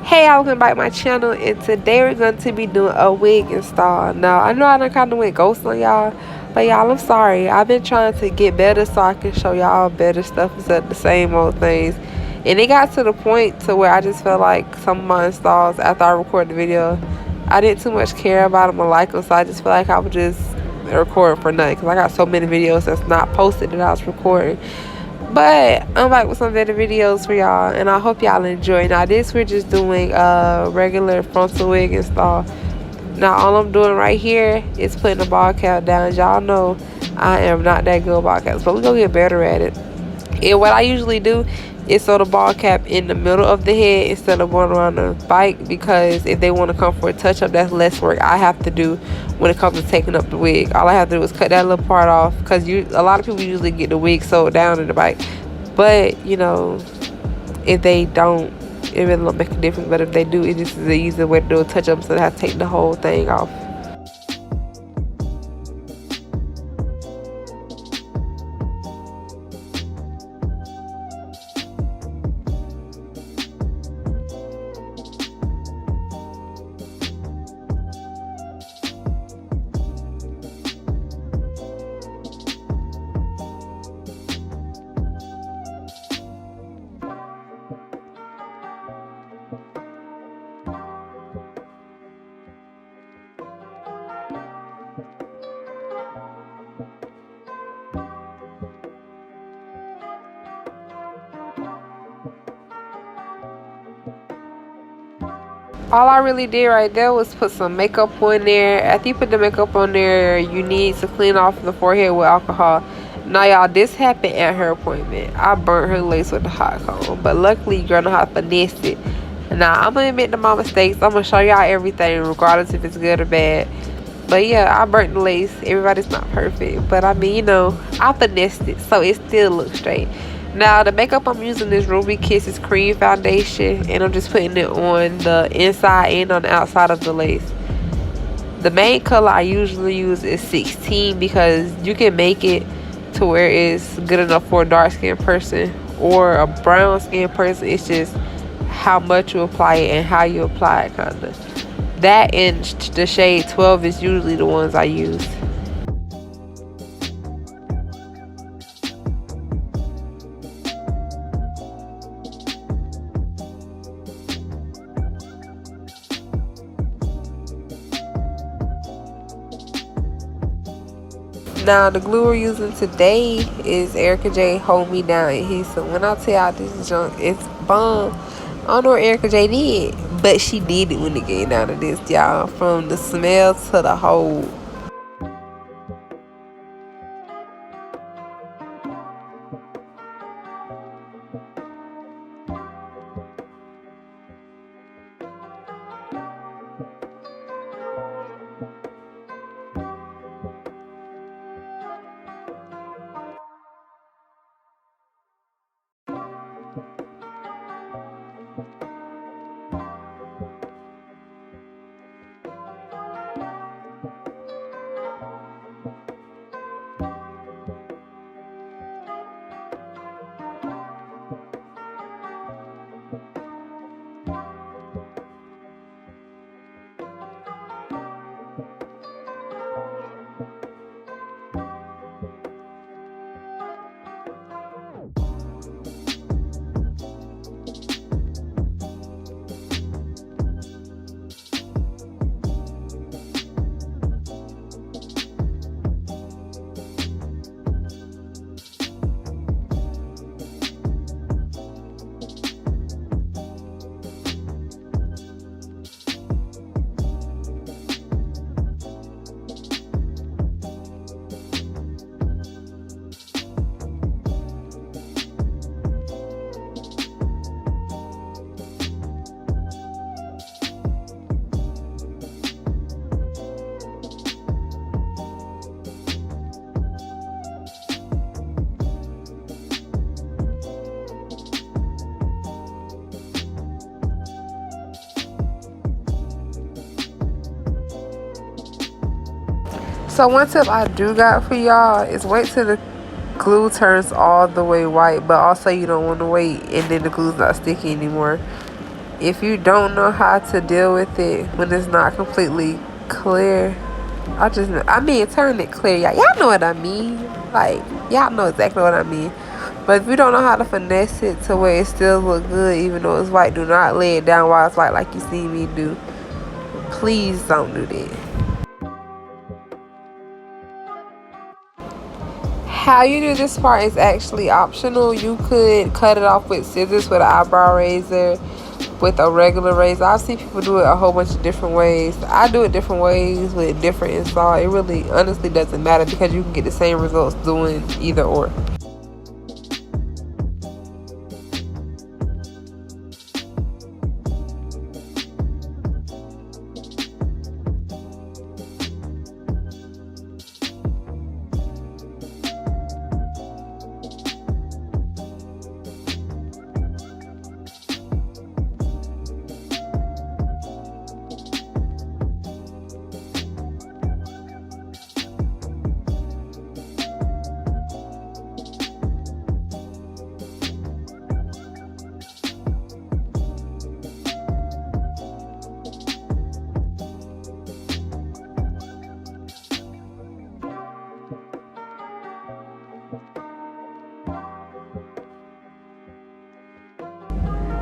Hey, welcome back to my channel, and today we're going to be doing a wig install. Now, I know I done kind of went ghost on y'all, but y'all, I'm sorry. I've been trying to get better so I can show y'all better stuff instead of the same old things. And it got to the point to where I just felt like some of my installs after I recorded the video, I didn't too much care about them or like them, so I just feel like I would just record for nothing because I got so many videos that's not posted that I was recording. But I'm back with some better videos for y'all, and I hope y'all enjoy. Now this, we're just doing a regular frontal wig install. Now all I'm doing right here is putting the ball cap down. Y'all know I am not that good at ball caps, but we're gonna get better at it. And what I usually do is sew the ball cap in the middle of the head instead of going around the bike, because if they want to come for a touch up, that's less work I have to do when it comes to taking up the wig. All I have to do is cut that little part off, because a lot of people usually get the wig sewed down in the bike, but you know, if they don't, it really don't make a difference. But if they do, it just is an easy way to do a touch up, so they have to take the whole thing off. All I really did right there was put some makeup on there. After you put the makeup on there, you need to clean off the forehead with alcohol. Now y'all, this happened at her appointment. I burnt her lace with the hot comb, but luckily girl know how to finesse it. Now I'm gonna admit to my mistakes. I'm gonna show y'all everything regardless if it's good or bad. But yeah, I burnt the lace. Everybody's not perfect, but I mean, you know, I finessed it so it still looks straight. Now the makeup I'm using is Ruby Kisses cream foundation, and I'm just putting it on the inside and on the outside of the lace. The main color I usually use is 16, because you can make it to where it's good enough for a dark skinned person or a brown skinned person. It's just how much you apply it and how you apply it, kind of. That and the shade 12 is usually the ones I use. Now the glue we're using today is Erica J Hold Me Down adhesive. When I tell y'all this junk, it's bomb. I don't know what Erica J did, but she did it when it came down to this, y'all. From the smell to the hold. So one tip I do got for y'all is wait till the glue turns all the way white, but also you don't want to wait and then the glue's not sticky anymore. if you don't know how to deal with it when it's not completely clear, turn it clear. Y'all know what I mean. Like, y'all know exactly what I mean. But if you don't know how to finesse it to where it still look good, even though it's white, do not lay it down while it's white like you see me do. Please don't do that. How you do this part is actually optional. You could cut it off with scissors, with an eyebrow razor, with a regular razor. I've seen people do it a whole bunch of different ways. I do it different ways with different install. It really honestly doesn't matter because you can get the same results doing either or.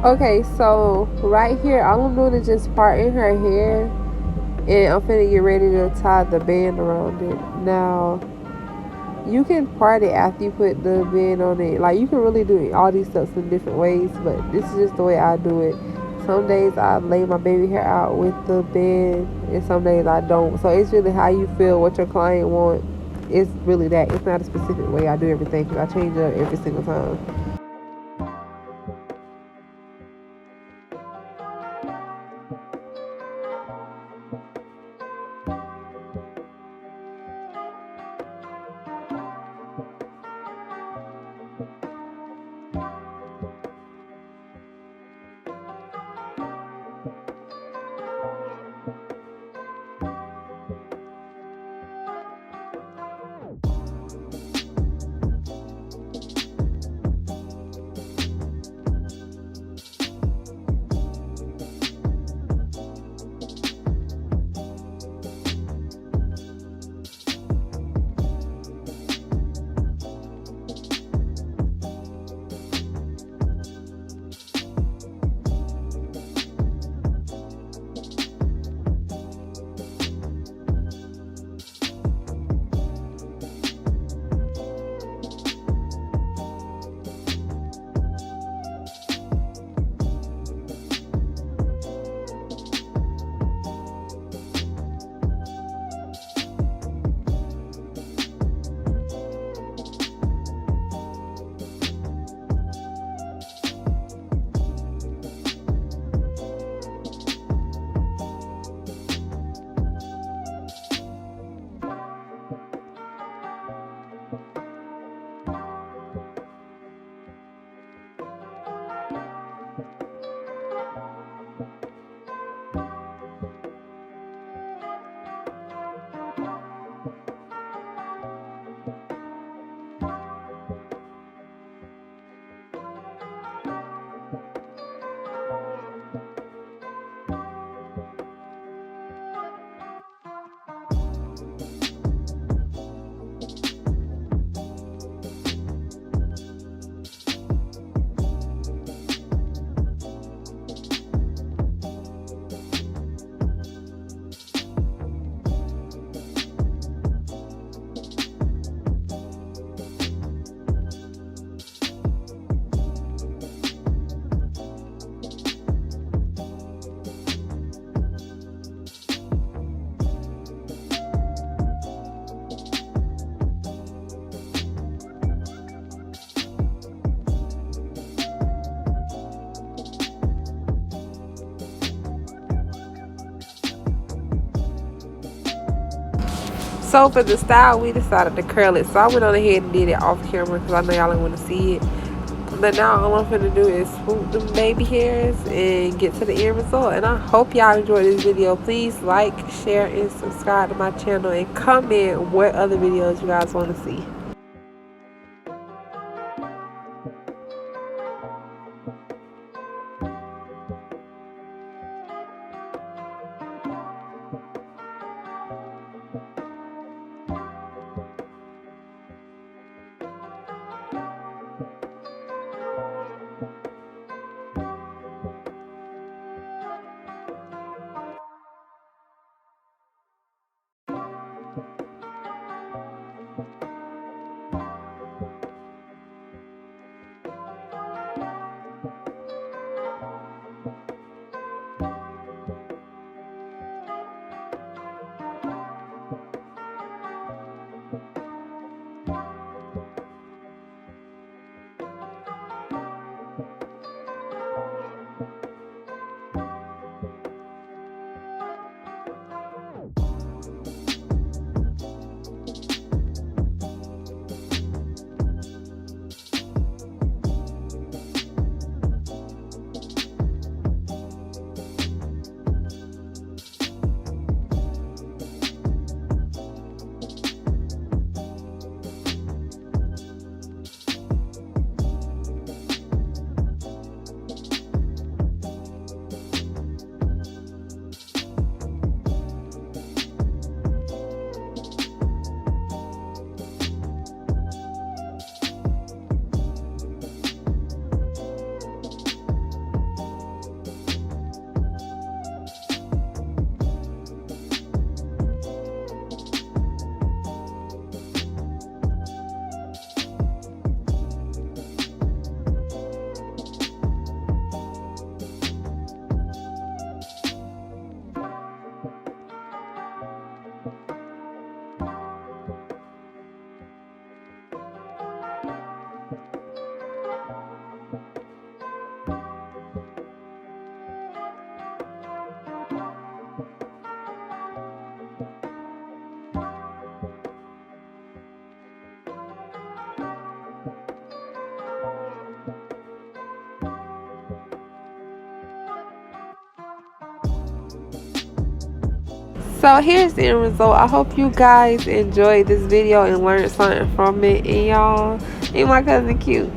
Okay, so right here, all I'm doing is just parting her hair, and I'm finna get ready to tie the band around it. Now, you can part it after you put the band on it. Like, you can really do all these steps in different ways, but this is just the way I do it. Some days I lay my baby hair out with the band, and some days I don't. So it's really how you feel, what your client wants. It's really that. It's not a specific way I do everything because I change it up every single time. So for the style, we decided to curl it. So I went on ahead and did it off camera because I know y'all don't want to see it. But now all I'm finna do is swoop them baby hairs and get to the end result. And I hope y'all enjoyed this video. Please like, share, and subscribe to my channel, and comment what other videos you guys want to see. So here's the end result. I hope you guys enjoyed this video and learned something from it. And y'all, ain't my cousin cute?